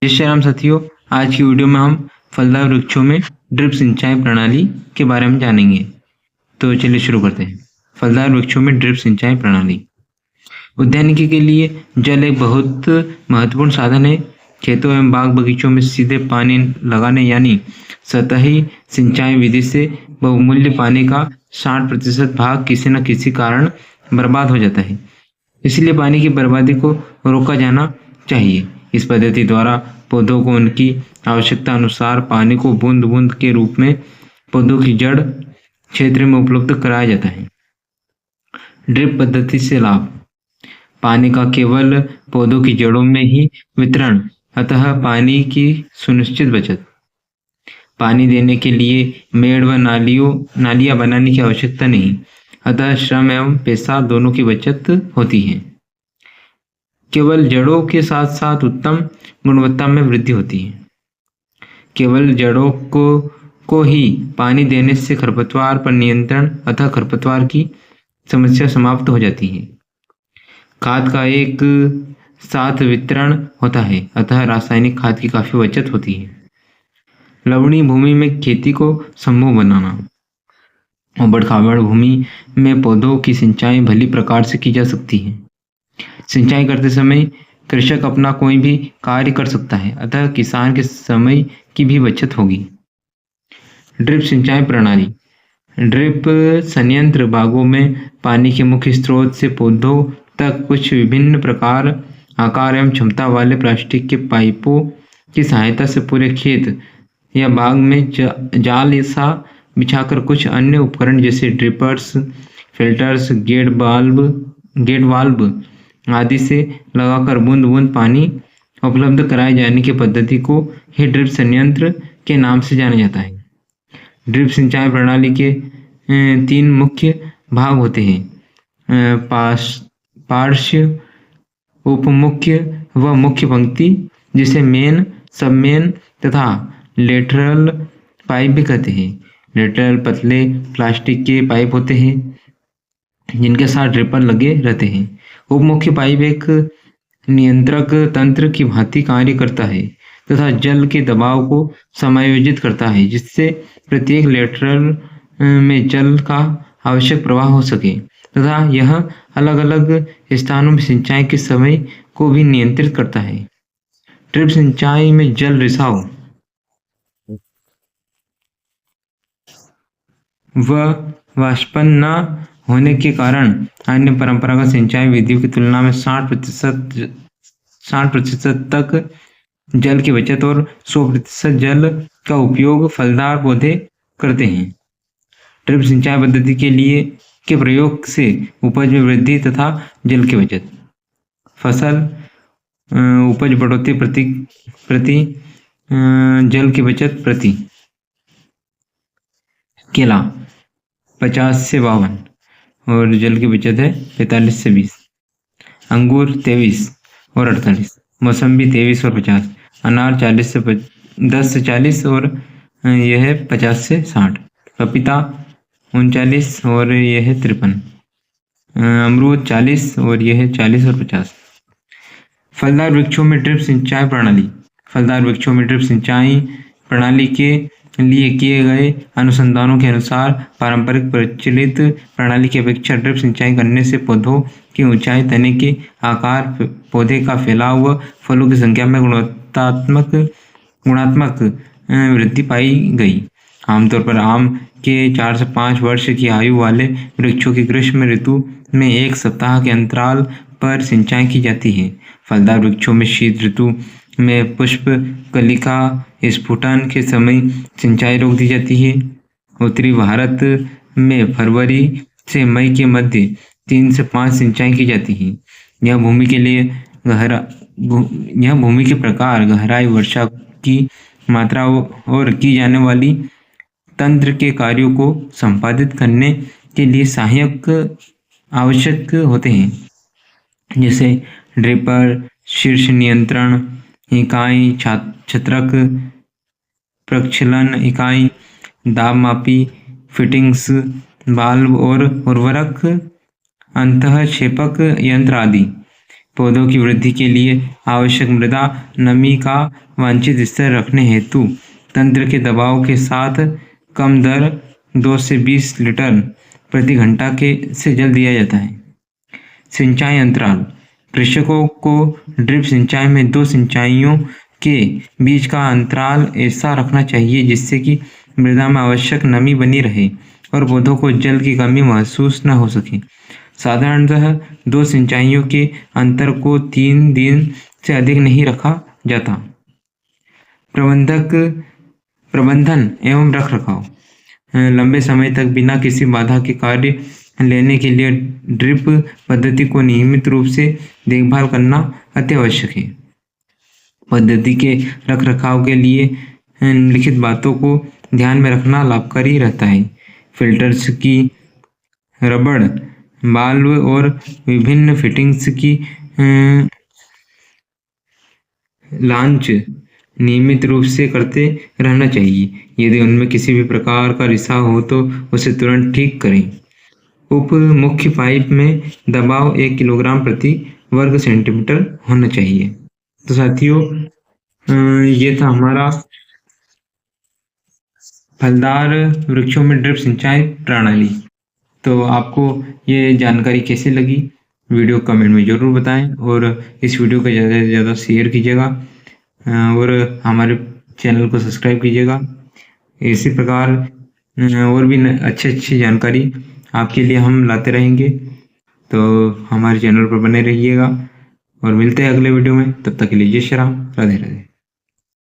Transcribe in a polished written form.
जय श्री राम साथियों। आज की वीडियो में हम फलदार वृक्षों में ड्रिप सिंचाई प्रणाली के बारे में जानेंगे। तो चलिए शुरू करते हैं। फलदार वृक्षों में ड्रिप सिंचाई प्रणाली। उद्यानिकी के लिए जल एक बहुत महत्वपूर्ण साधन है। खेतों एवं बाग बगीचों में सीधे पानी लगाने यानी सतही सिंचाई विधि से बहुमूल्य पानी का 60% भाग किसी न किसी कारण बर्बाद हो जाता है। इसलिए पानी की बर्बादी को रोका जाना चाहिए। इस पद्धति द्वारा पौधों को उनकी आवश्यकता अनुसार पानी को बूंद बूंद के रूप में पौधों की जड़ क्षेत्र में उपलब्ध कराया जाता है। ड्रिप पद्धति से लाभ। पानी का केवल पौधों की जड़ों में ही वितरण, अतः पानी की सुनिश्चित बचत। पानी देने के लिए मेड़ व नालियां बनाने की आवश्यकता नहीं, अतः श्रम एवं पैसा दोनों की बचत होती है। केवल जड़ों के साथ साथ उत्तम गुणवत्ता में वृद्धि होती है। केवल जड़ों को ही पानी देने से खरपतवार पर नियंत्रण, अतः खरपतवार की समस्या समाप्त हो जाती है। खाद का एक साथ वितरण होता है, अतः रासायनिक खाद की काफी बचत होती है। लवणीय भूमि में खेती को संभव बनाना। ऊबड़ खाबड़ भूमि में पौधों की सिंचाई भली प्रकार से की जा सकती है। सिंचाई करते समय कृषक अपना कोई भी कार्य कर सकता है, अतः किसान के समय की भी बचत होगी। ड्रिप सिंचाई प्रणाली। ड्रिप संयंत्र बागों में पानी के मुख्य स्रोत से पौधों तक कुछ विभिन्न प्रकार, आकार एवं क्षमता वाले प्लास्टिक के पाइपों की सहायता से पूरे खेत या बाग में जाल सा बिछाकर कुछ अन्य उपकरण जैसे ड्रिपर्स, फिल्टर्स, गेट वाल्व आदि से लगाकर बूंद बूंद पानी उपलब्ध कराए जाने की पद्धति को ही ड्रिप संयंत्र के नाम से जाना जाता है। ड्रिप सिंचाई प्रणाली के 3 मुख्य भाग होते हैं: पार्श्व, उपमुख्य व मुख्य पंक्ति, जिसे मेन, सबमेन तथा लेटरल पाइप भी कहते हैं। लेटरल पतले प्लास्टिक के पाइप होते हैं जिनके साथ ड्रिपर लगे रहते हैं। उपमुख्य पाइप एक नियंत्रक तंत्र की भांति कार्य करता है तथा जल के दबाव को समायोजित करता है, जिससे प्रत्येक लेटरल में जल का आवश्यक प्रवाह हो सके तथा यह अलग अलग स्थानों में सिंचाई के समय को भी नियंत्रित करता है। ड्रिप सिंचाई में जल रिसाव व वाष्पन न होने के कारण अन्य परंपरागत सिंचाई विधियों की तुलना में 60% तक जल की बचत और 100% जल का उपयोग फलदार पौधे करते हैं। ड्रिप सिंचाई पद्धति के प्रयोग से उपज में वृद्धि तथा जल की बचत। फसल उपज बढ़ोतरी प्रति जल की बचत प्रति। केला 50 से 52 और जल की बचत है 45 से 20। अंगूर 23 और 48। मौसम्बी 23 और 50। अनार 10 से 40 और यह है 50 से 60। पपीता 39 और यह है 53। अमरूद 40 और यह है 40 और 50। फलदार वृक्षों में ड्रिप सिंचाई प्रणाली। फलदार वृक्षों में ड्रिप सिंचाई प्रणाली के लिए किए गए अनुसंधानों के अनुसार पारंपरिक प्रचलित प्रणाली की अपेक्षा ड्रिप सिंचाई करने से पौधों की ऊंचाई, तने के आकार, पौधे का फैलाव व फलों की संख्या में गुणात्मक वृद्धि पाई गई। आमतौर पर आम के 4 से 5 वर्ष की आयु वाले वृक्षों की ग्रीष्म ऋतु में 1 सप्ताह के अंतराल पर सिंचाई की जाती है। फलदार वृक्षों में शीत ऋतु में पुष्प कलिका स्फुटन के समय सिंचाई रोक दी जाती है। उत्तरी भारत में फरवरी से मई के मध्य 3 से 5 सिंचाई की जाती है। यह भूमि के प्रकार, गहराई, वर्षा की मात्रा और की जाने वाली तंत्र के कार्यों को संपादित करने के लिए सहायक आवश्यक होते हैं, जैसे ड्रिपर, शीर्ष नियंत्रण इकाई, छत्रक प्रक्षालन इकाई, दाब मापी फिटिंग्स, वाल्व और उर्वरक अंतःक्षेपक यंत्र आदि। पौधों की वृद्धि के लिए आवश्यक मृदा नमी का वांछित स्तर रखने हेतु तंत्र के दबाव के साथ कम दर 2 से 20 लीटर प्रति घंटा के से जल दिया जाता है। सिंचाई अंतराल। कृषकों को ड्रिप सिंचाई में 2 सिंचाइयों के बीच का अंतराल ऐसा रखना चाहिए जिससे कि मृदा में आवश्यक नमी बनी रहे और पौधों को जल की कमी महसूस न हो सके। साधारणतः 2 सिंचाइयों के अंतर को 3 दिन से अधिक नहीं रखा जाता। प्रबंधन एवं रखरखाव। लंबे समय तक बिना किसी बाधा के कार्य लेने के लिए ड्रिप पद्धति को नियमित रूप से देखभाल करना अति आवश्यक है। पद्धति के रखरखाव के लिए निम्नलिखित बातों को ध्यान में रखना लाभकारी रहता है। फिल्टर्स की रबड़, वाल्व और विभिन्न फिटिंग्स की लांच नियमित रूप से करते रहना चाहिए। यदि उनमें किसी भी प्रकार का रिसाव हो तो उसे तुरंत ठीक करें। उप मुख्य पाइप में दबाव 1 किलोग्राम प्रति वर्ग सेंटीमीटर होना चाहिए। तो साथियों, ये था हमारा फलदार वृक्षों में ड्रिप सिंचाई प्रणाली। तो आपको ये जानकारी कैसी लगी, वीडियो कमेंट में ज़रूर बताएं और इस वीडियो को ज़्यादा से ज़्यादा शेयर कीजिएगा और हमारे चैनल को सब्सक्राइब कीजिएगा। इसी प्रकार और भी अच्छी जानकारी आपके लिए हम लाते रहेंगे, तो हमारे चैनल पर बने रहिएगा और मिलते हैं अगले वीडियो में। तब तक के लिए जय श्री राम, राधे राधे।